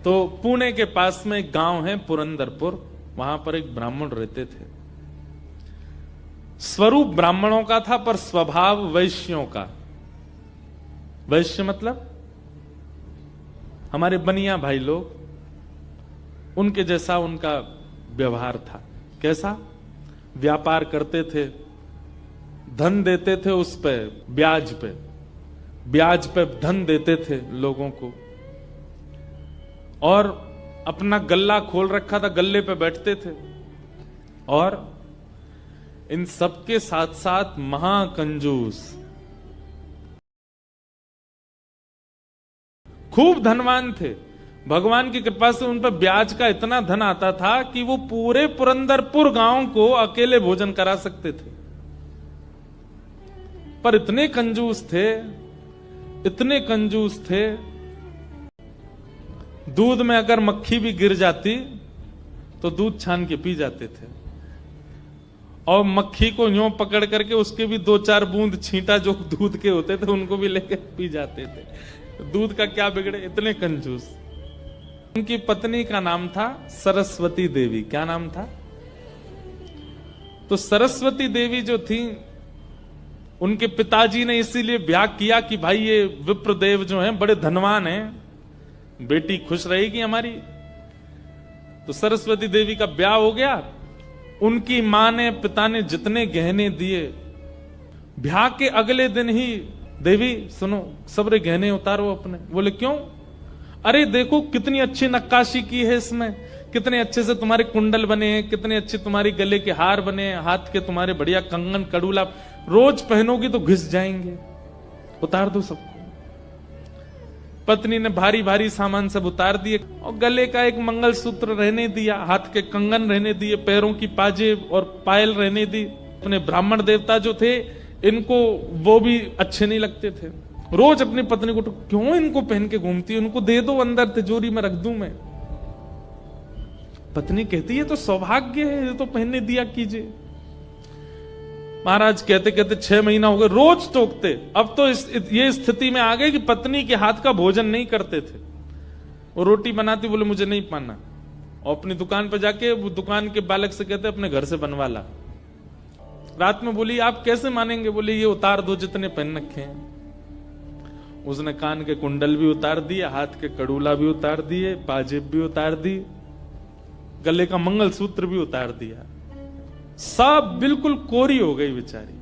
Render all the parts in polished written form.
तो पुणे के पास में एक गांव है पुरंदरपुर, वहां पर एक ब्राह्मण रहते थे। स्वरूप ब्राह्मणों का था पर स्वभाव वैश्यों का। वैश्य मतलब हमारे बनिया भाई लोग, उनके जैसा उनका व्यवहार था। कैसा? व्यापार करते थे, धन देते थे, उस पे ब्याज पे धन देते थे लोगों को, और अपना गल्ला खोल रखा था, गल्ले पे बैठते थे। और इन सबके साथ साथ महाकंजूस, खूब धनवान थे। भगवान की कृपा से उन पर ब्याज का इतना धन आता था कि वो पूरे पुरंदरपुर गांव को अकेले भोजन करा सकते थे। पर इतने कंजूस थे, दूध में अगर मक्खी भी गिर जाती तो दूध छान के पी जाते थे, और मक्खी को यूं पकड़ करके उसके भी 2-4 बूंद छींटा जो दूध के होते थे उनको भी लेकर पी जाते थे। दूध का क्या बिगड़े, इतने कंजूस। उनकी पत्नी का नाम था सरस्वती देवी। क्या नाम था? तो सरस्वती देवी जो थी, उनके पिताजी ने इसीलिए ब्याह किया कि भाई ये विप्रदेव जो हैं बड़े धनवान हैं, बेटी खुश रहेगी हमारी। तो सरस्वती देवी का ब्याह हो गया। उनकी मां ने, पिता ने जितने गहने दिए, ब्याह के अगले दिन ही, देवी सुनो, सबरे गहने उतारो अपने। बोले क्यों? अरे देखो कितनी अच्छी नक्काशी की है इसमें, कितने अच्छे से तुम्हारे कुंडल बने हैं, कितने अच्छे तुम्हारे गले के हार बने हैं, हाथ के तुम्हारे बढ़िया कंगन कड़ूला, रोज पहनोगी तो घिस जाएंगे, उतार दो सबको। पत्नी ने भारी भारी सामान सब उतार दिए, और गले का एक मंगलसूत्र रहने दिया, हाथ के कंगन रहने दिए, पैरों की पाजेब और पायल रहने दी। अपने ब्राह्मण देवता जो थे, इनको वो भी अच्छे नहीं लगते थे। रोज अपनी पत्नी को, तो क्यों इनको पहन के घूमती है, उनको दे दो, अंदर तिजोरी में रख दूं मैं। पत्नी कहती है तो सौभाग्य है, ये तो पहनने दिया कीजिए। महाराज कहते कहते 6 महीना हो गए, रोज टोकते। अब तो ये स्थिति में आ गए कि पत्नी के हाथ का भोजन नहीं करते थे। वो रोटी बनाती, बोले मुझे नहीं पाना, और अपनी दुकान पर जाके वो दुकान के बालक से कहते अपने घर से बनवा ला। रात में बोली आप कैसे मानेंगे? बोले ये उतार दो जितने पहन रखे हैं। उसने कान के कुंडल भी उतार दिए, हाथ के कड़ूला भी उतार दिए, पाजेब भी उतार दी, गले का मंगलसूत्र भी उतार दिया। सब बिल्कुल कोरी हो गई बेचारी,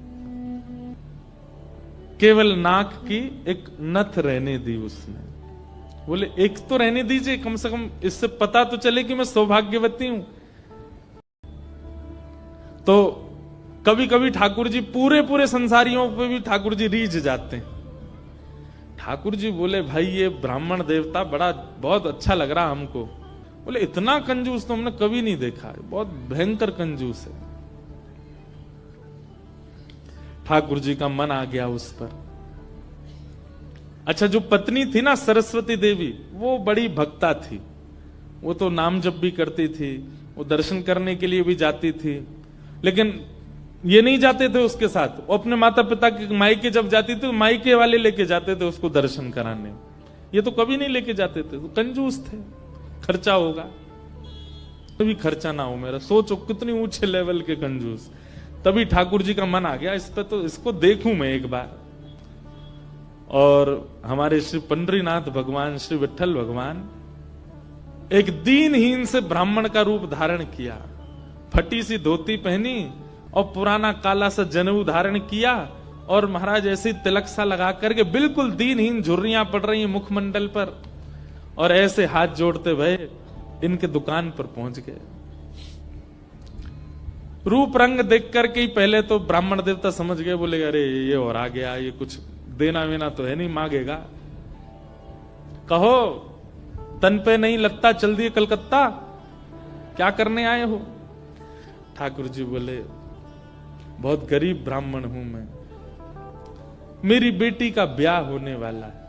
केवल नाक की एक नथ रहने दी उसने। बोले एक तो रहने दीजिए, कम से कम इससे पता तो चले कि मैं सौभाग्यवती हूं। तो कभी कभी ठाकुर जी पूरे संसारियों पे भी ठाकुर जी रीझ जाते हैं। ठाकुर जी बोले भाई ये ब्राह्मण देवता बहुत अच्छा लग रहा हमको। बोले इतना कंजूस तो हमने कभी नहीं देखा, बहुत भयंकर कंजूस है। ठाकुर जी का मन आ गया उस पर। अच्छा, जो पत्नी थी ना सरस्वती देवी, वो बड़ी भक्ता थी। वो तो नाम जप भी करती थी, वो दर्शन करने के लिए भी जाती थी, लेकिन ये नहीं जाते थे उसके साथ। वो अपने माता पिता के मायके जब जाती थी, मायके वाले लेके जाते थे उसको दर्शन कराने। ये तो कभी नहीं लेके जाते थे, तो कंजूस थे। खर्चा होगा, कभी खर्चा ना हो मेरा। सोचो कितनी ऊंचे लेवल के कंजूस। तभी ठाकुर जी का मन आ गया इस पे, तो इसको देखूं मैं एक बार। और हमारे श्री पंडरीनाथ भगवान, श्री विठल भगवान, एक दीनहीन से ब्राह्मण का रूप धारण किया, फटी सी धोती पहनी और पुराना काला सा जनेऊ धारण किया, और महाराज ऐसे तिलक सा लगा करके बिल्कुल दीनहीन, झुर्रियां पड़ रही मुखमंडल पर, और ऐसे हाथ जोड़ते भय इनके दुकान पर पहुंच गए। रूप रंग देख करके ही पहले तो ब्राह्मण देवता समझ गए, बोले अरे ये और आ गया, ये कुछ देना वेना तो है नहीं, मांगेगा। कहो तन पे नहीं लगता, चल दिए कलकत्ता, क्या करने आए हो? ठाकुर जी बोले बहुत गरीब ब्राह्मण हूं मैं, मेरी बेटी का ब्याह होने वाला है,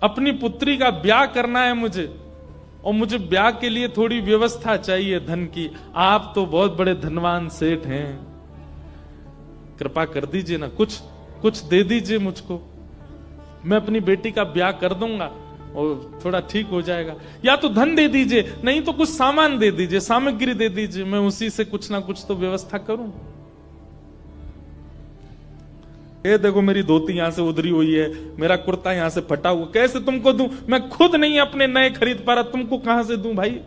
अपनी पुत्री का ब्याह करना है मुझे, और मुझे ब्याह के लिए थोड़ी व्यवस्था चाहिए धन की। आप तो बहुत बड़े धनवान सेठ हैं, कृपा कर दीजिए ना, कुछ दे दीजिए मुझको, मैं अपनी बेटी का ब्याह कर दूंगा। और थोड़ा ठीक हो जाएगा। या तो धन दे दीजिए, नहीं तो कुछ सामान दे दीजिए, सामग्री दे दीजिए, मैं उसी से कुछ ना कुछ तो व्यवस्था करूं। ये देखो मेरी धोती यहां से उधरी हुई है, मेरा कुर्ता यहां से फटा हुआ, कैसे तुमको दूं? मैं खुद नहीं अपने नए खरीद पा रहा, तुमको कहां से दूं भाई?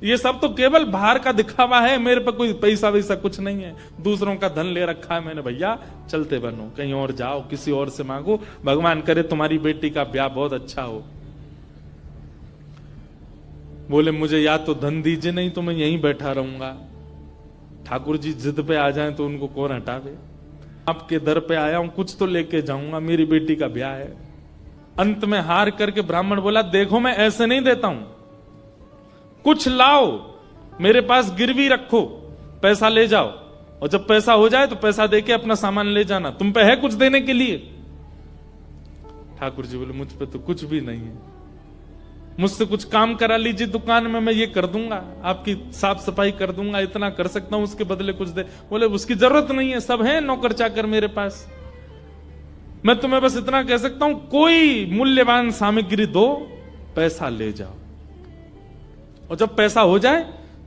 ये सब तो केवल बाहर का दिखावा है, मेरे पे कोई पैसा वैसा कुछ नहीं है। दूसरों का धन ले रखा है मैंने, भैया चलते बनो, कहीं और जाओ, किसी और से मांगो, भगवान करे तुम्हारी बेटी का ब्याह बहुत अच्छा हो। बोले मुझे या तो धन दीजिए, नहीं तो मैं यहीं बैठा रहूंगा। ठाकुर जी जिद पे आ जाएं तो उनको कौन हटावे? आपके दर पे आया हूं, कुछ तो लेके जाऊंगा, मेरी बेटी का ब्याह है। अंत में हार करके ब्राह्मण बोला, देखो मैं ऐसे नहीं देता हूं, कुछ लाओ, मेरे पास गिरवी रखो, पैसा ले जाओ, और जब पैसा हो जाए तो पैसा देके अपना सामान ले जाना, तुम पे है कुछ देने के लिए? ठाकुर जी बोले मुझ पे तो कुछ भी नहीं है, मुझसे कुछ काम करा लीजिए दुकान में, मैं ये कर दूंगा, आपकी साफ सफाई कर दूंगा, इतना कर सकता हूं, उसके बदले कुछ दे। बोले उसकी जरूरत नहीं है, सब है नौकर चाकर मेरे पास, मैं तुम्हें बस इतना कह सकता हूं, कोई मूल्यवान सामग्री दो, पैसा ले जाओ, और जब पैसा हो जाए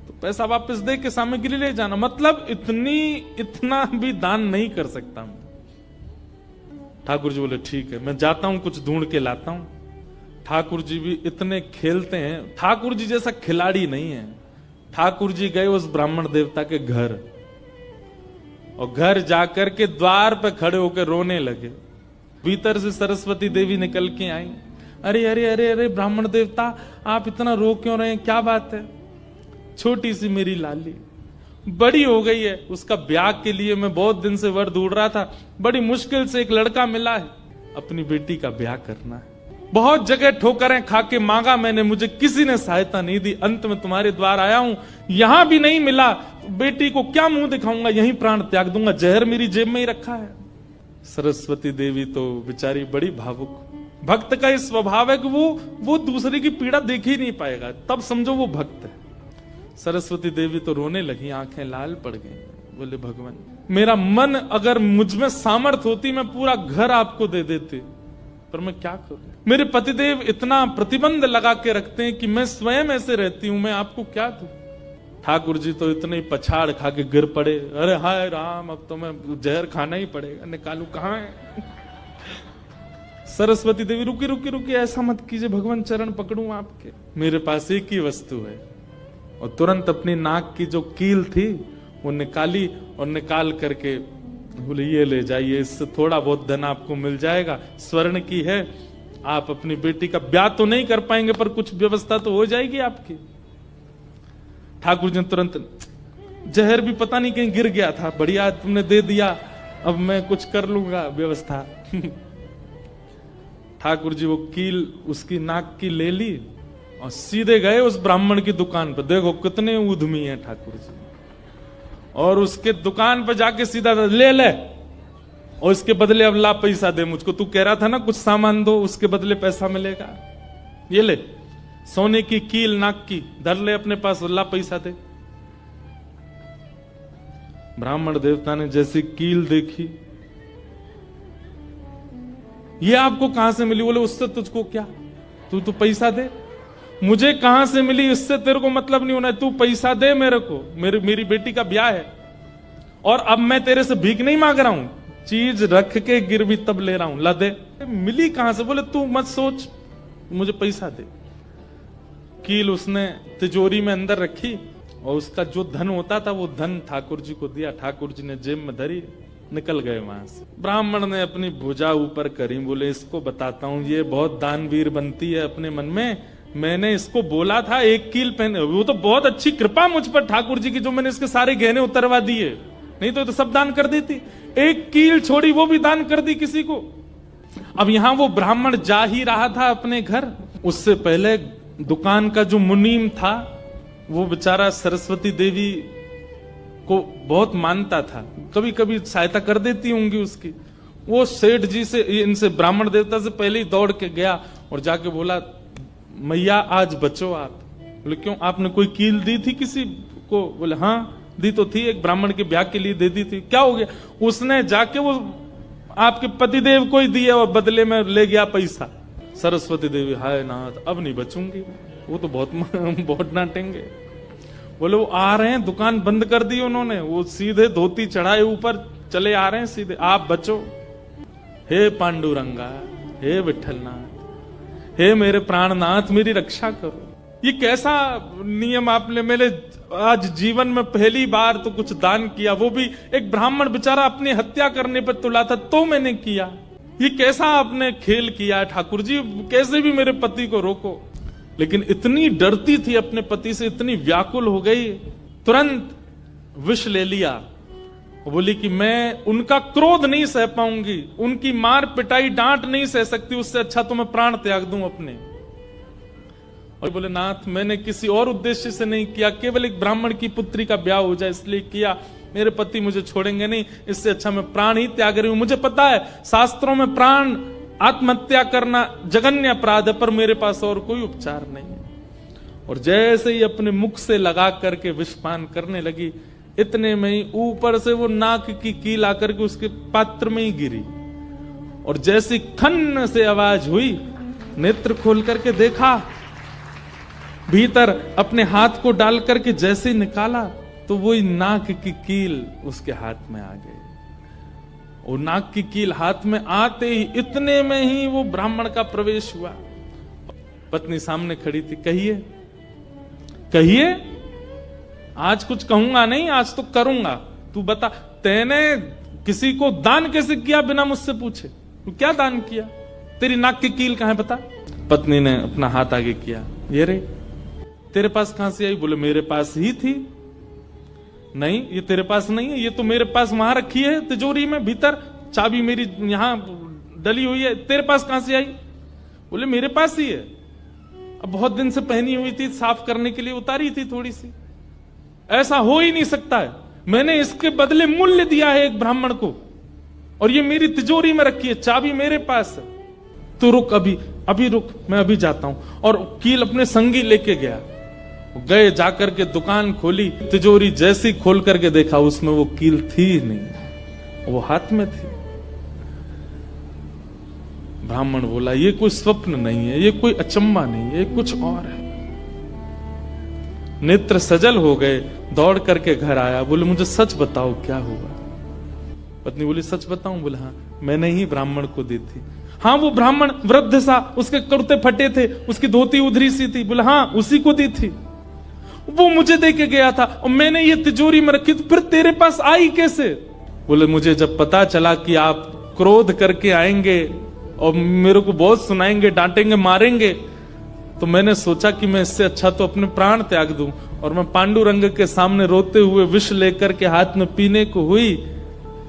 तो पैसा वापस दे के सामग्री ले जाना। मतलब इतना भी दान नहीं कर सकता मैं। ठाकुर जी बोले ठीक है, मैं जाता हूं, कुछ ढूंढ के लाता हूं। ठाकुर जी भी इतने खेलते हैं, ठाकुर जी जैसा खिलाड़ी नहीं है। ठाकुर जी गए उस ब्राह्मण देवता के घर, और घर जाकर के द्वार पे खड़े होकर रोने लगे। भीतर से सरस्वती देवी निकल के आई, अरे अरे अरे अरे ब्राह्मण देवता, आप इतना रो क्यों रहे हैं, क्या बात है? छोटी सी मेरी लाली बड़ी हो गई है, उसका ब्याह के लिए मैं बहुत दिन से वर ढूंढ रहा था, बड़ी मुश्किल से एक लड़का मिला है, अपनी बेटी का ब्याह करना है। बहुत जगह ठोकरें खा के मांगा मैंने, मुझे किसी ने सहायता नहीं दी, अंत में तुम्हारे द्वार आया हूं, यहां भी नहीं मिला, बेटी को क्या मुंह दिखाऊंगा, यहीं प्राण त्याग दूंगा, जहर मेरी जेब में ही रखा है। सरस्वती देवी तो बेचारी बड़ी भावुक, भक्त का इस स्वभाव है कि वो दूसरे की पीड़ा देख ही नहीं पाएगा, तब समझो वो भक्त है। सरस्वती देवी तो रोने लगी, आंखें लाल पड़ गई। बोले भगवान, मेरा मन अगर मुझ में सामर्थ्य होती, मैं पूरा घर आपको दे देती, पर मैं क्या करूं? मेरे पतिदेव इतना प्रतिबंध लगा के रखते हैं कि मैं स्वयं ऐसे रहती हूं, मैं आपको क्या दूं? ठाकुर जी तो इतने पछाड़ खा के गिर पड़े, अरे हाय राम, अब तो मैं जहर खाना ही पड़ेगा, निकालू कहां है? सरस्वती देवी रुकी रुकी रुकी, ऐसा मत कीजिए भगवान, चरण पकड़ूं आपके, मेरे पास एक ही वस्तु है। और तुरंत अपनी नाक की जो कील थी वो निकाली, और निकाल करके बोले ये ले जाइए, इससे थोड़ा बहुत धन आपको मिल जाएगा, स्वर्ण की है, आप अपनी बेटी का ब्याह तो नहीं कर पाएंगे पर कुछ व्यवस्था तो हो जाएगी आपकी। ठाकुर जी तुरंत, जहर भी पता नहीं कहीं गिर गया था, बढ़िया तुमने दे दिया, अब मैं कुछ कर लूंगा व्यवस्था। ठाकुर जी वो कील उसकी नाक की ले ली और सीधे गए उस ब्राह्मण की दुकान पर। देखो कितने उद्यमी हैं ठाकुर जी, और उसके दुकान पर जाके सीधा ले ले, और इसके बदले अब ला पैसा दे मुझको, तू कह रहा था ना कुछ सामान दो, उसके बदले पैसा मिलेगा, ये ले सोने की कील नाक की, धर ले अपने पास, ला पैसा दे। ब्राह्मण देवता ने जैसी कील देखी, ये आपको कहां से मिली? बोले उससे तुझको क्या, तू तो पैसा दे। मुझे कहां से मिली इससे तेरे को मतलब नहीं होना है, तू पैसा दे मेरे को, मेरी बेटी का ब्याह है, और अब मैं तेरे से भीख नहीं मांग रहा हूं, चीज रख के गिरवी तब ले रहा हूं, ला दे। मिली कहां से? बोले तू मत सोच, मुझे पैसा दे। कील उसने तिजोरी में अंदर रखी, और उसका जो धन होता था वो धन ठाकुर जी को दिया, ठाकुर जी ने जेब में धरी, निकल गए वहां से। ब्राह्मण ने अपनी भुजा ऊपर करी, बोले इसको बताता हूं, ये बहुत दानवीर बनती है अपने मन में, मैंने इसको बोला था एक कील पहने, वो तो बहुत अच्छी कृपा मुझ पर ठाकुर जी की, जो मैंने इसके सारे गहने उतरवा दिए, नहीं तो सब दान कर देती, एक कील छोड़ी वो भी दान कर दी किसी को। अब यहां वो ब्राह्मण जा ही रहा था अपने घर, उससे पहले दुकान का जो मुनीम था वो बेचारा सरस्वती देवी को बहुत मानता था, कभी कभी सहायता कर देती होंगी उसकी। वो सेठ जी से, इनसे ब्राह्मण देवता से पहले ही दौड़ के गया और जाके बोला, मैया आज बचो आप। बोले क्यों, आपने कोई कील दी थी किसी को? बोले हाँ दी तो थी, एक ब्राह्मण के ब्याह के लिए दे दी थी। क्या हो गया? उसने जाके वो आपके पतिदेव को ही दिया और बदले में ले गया पैसा। सरस्वती देवी, हाय नाथ अब नहीं बचूंगी, वो तो बहुत डांटेंगे। बोले वो आ रहे हैं, दुकान बंद कर दी उन्होंने, वो सीधे धोती चढ़ाए ऊपर चले आ रहे हैं सीधे, आप बचो। हे पांडुरंगा, हे विठलनाथ, हे मेरे प्राणनाथ, मेरी रक्षा करो। ये कैसा नियम आपने, मेरे आज जीवन में पहली बार तो कुछ दान किया, वो भी एक ब्राह्मण बेचारा अपनी हत्या करने पर तुला था तो मैंने किया। ये कैसा आपने खेल किया ठाकुर जी, कैसे भी मेरे पति को रोको। लेकिन इतनी डरती थी अपने पति से, इतनी व्याकुल हो गई, तुरंत विष ले लिया। वो बोली कि मैं उनका क्रोध नहीं सह पाऊंगी, उनकी मार पिटाई डांट नहीं सह सकती, उससे अच्छा तो मैं प्राण त्याग दूं अपने। और बोले नाथ मैंने किसी और उद्देश्य से नहीं किया, केवल एक ब्राह्मण की पुत्री का ब्याह हो जाए इसलिए किया, मेरे पति मुझे छोड़ेंगे नहीं, इससे अच्छा मैं प्राण ही त्याग रही हूं। मुझे पता है शास्त्रों में प्राण आत्महत्या करना जघन्य अपराध है, पर मेरे पास और कोई उपचार नहीं है। और जैसे ही अपने मुख से लगा करके विषपान करने लगी, इतने में ही ऊपर से वो नाक की कील आकर के उसके पात्र में ही गिरी। और जैसी खन्न से आवाज हुई, नेत्र खोल करके देखा, भीतर अपने हाथ को डाल करके जैसे निकाला तो वही नाक की कील उसके हाथ में आ गई। और नाक की कील हाथ में आते ही इतने में ही वो ब्राह्मण का प्रवेश हुआ। पत्नी सामने खड़ी थी, कहिए कहिए, आज कुछ कहूंगा नहीं, आज तो करूंगा, तू बता तैने किसी को दान कैसे किया बिना मुझसे पूछे, तू क्या दान किया, तेरी नाक की कील कहां है बता। पत्नी ने अपना हाथ आगे किया, ये रे तेरे पास कहां से आई? बोले मेरे पास ही थी। नहीं ये तेरे पास नहीं है, ये तो मेरे पास वहां रखी है तिजोरी में भीतर, चाबी मेरी यहां डली हुई है, तेरे पास कहां से आई? बोले मेरे पास ही है, अब बहुत दिन से पहनी हुई थी, साफ करने के लिए उतारी थी थोड़ी सी। ऐसा हो ही नहीं सकता है, मैंने इसके बदले मूल्य दिया है एक ब्राह्मण को, और ये मेरी तिजोरी में रखी है, चाबी मेरे पास है। तो रुक, अभी रुक, मैं अभी जाता हूं। और कील अपने संगी लेके गया, गए जाकर के दुकान खोली, तिजोरी जैसी खोल करके देखा उसमें वो कील थी नहीं, वो हाथ में थी। ब्राह्मण बोला ये कोई स्वप्न नहीं है, ये कोई अचंबा नहीं है, ये कुछ और है। नेत्र सजल हो गए, दौड़ करके घर आया, बोले मुझे सच बताओ क्या हुआ। पत्नी बोली सच बताऊं? बोले हाँ, मैंने ही ब्राह्मण को दी थी। हाँ वो ब्राह्मण वृद्ध सा, उसके कुर्ते फटे थे, उसकी धोती उधरी सी थी। बोले हाँ उसी को दी थी, वो मुझे दे के गया था और मैंने ये तिजोरी में रखी, तो फिर तेरे पास आई कैसे? बोले मुझे जब पता चला कि आप क्रोध करके आएंगे और मेरे को बहुत सुनाएंगे, डांटेंगे, मारेंगे, तो मैंने सोचा कि मैं इससे अच्छा तो अपने प्राण त्याग दूं। और मैं पांडुरंग के सामने रोते हुए विष लेकर के हाथ में पीने को हुई,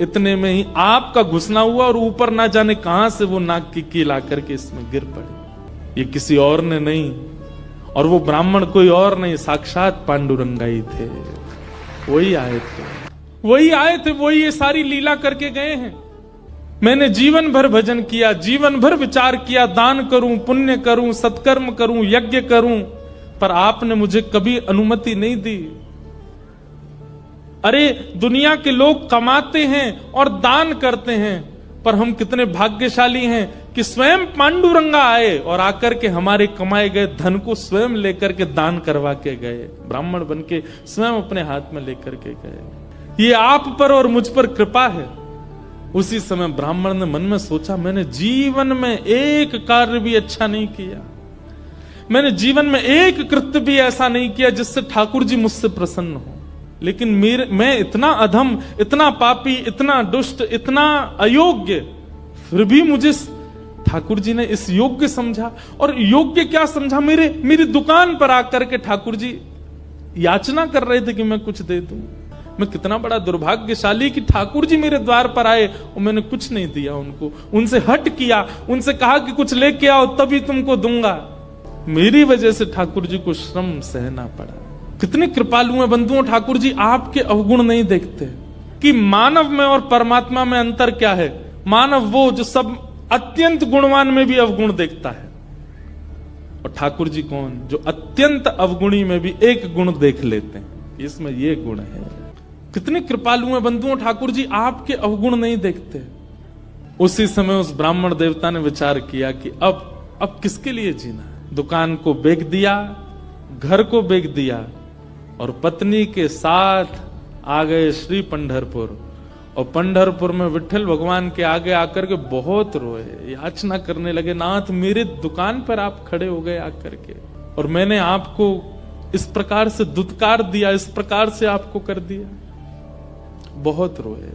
इतने में ही आपका घुसना हुआ और ऊपर ना जाने कहां से वो नाक की कील आकर के इसमें गिर पड़ी। ये किसी और ने नहीं, और वो ब्राह्मण कोई और नहीं, साक्षात पांडुरंगा ही थे। वही आए थे, वही ये सारी लीला करके गए हैं। मैंने जीवन भर भजन किया, जीवन भर विचार किया, दान करूं, पुण्य करूं, सत्कर्म करूं, यज्ञ करूं, पर आपने मुझे कभी अनुमति नहीं दी। अरे दुनिया के लोग कमाते हैं और दान करते हैं, पर हम कितने भाग्यशाली हैं कि स्वयं पांडुरंगा आए और आकर के हमारे कमाए गए धन को स्वयं लेकर के दान करवा के गए, ब्राह्मण बन के स्वयं अपने हाथ में लेकर के गए। ये आप पर और मुझ पर कृपा है। उसी समय ब्राह्मण ने मन में सोचा, मैंने जीवन में एक कार्य भी अच्छा नहीं किया, मैंने जीवन में एक कृत्य भी ऐसा नहीं किया जिससे ठाकुर जी मुझसे प्रसन्न हो, लेकिन मैं इतना अधम, इतना पापी, इतना दुष्ट, इतना अयोग्य, फिर भी मुझे ठाकुर जी ने इस योग्य समझा। और योग्य क्या समझा, मेरी दुकान पर आकर के ठाकुर जी याचना कर रहे थे कि मैं कुछ दे दूं। मैं कितना बड़ा दुर्भाग्यशाली कि ठाकुर जी मेरे द्वार पर आए और मैंने कुछ नहीं दिया उनको, उनसे हट किया, उनसे कहा कि कुछ लेके आओ तभी तुमको दूंगा। मेरी वजह से ठाकुर जी को श्रम सहना पड़ा। कितने कृपालु हैं बंधुओं ठाकुर जी, आपके अवगुण नहीं देखते कि मानव में और परमात्मा में अंतर क्या है। मानव वो जो सब अत्यंत गुणवान में भी अवगुण देखता है, और ठाकुर जी कौन, जो अत्यंत अवगुणी में भी एक गुण देख लेते हैं, इसमें ये गुण है। कितने कृपालु हैं बंधुओं ठाकुर जी, आपके अवगुण नहीं देखते। उसी समय उस ब्राह्मण देवता ने विचार किया कि अब अब किसके लिए जीना? दुकान को बेच दिया, घर को बेच दिया और पत्नी के साथ आ गए श्री पंढरपुर। और पंढरपुर में विठल भगवान के आगे आकर के बहुत रोए, याचना करने लगे, नाथ मेरे दुकान पर आप खड़े हो गए आकर के, और मैंने आपको इस प्रकार से दुत्कार दिया, इस प्रकार से आपको कर दिया। बहुत रोए।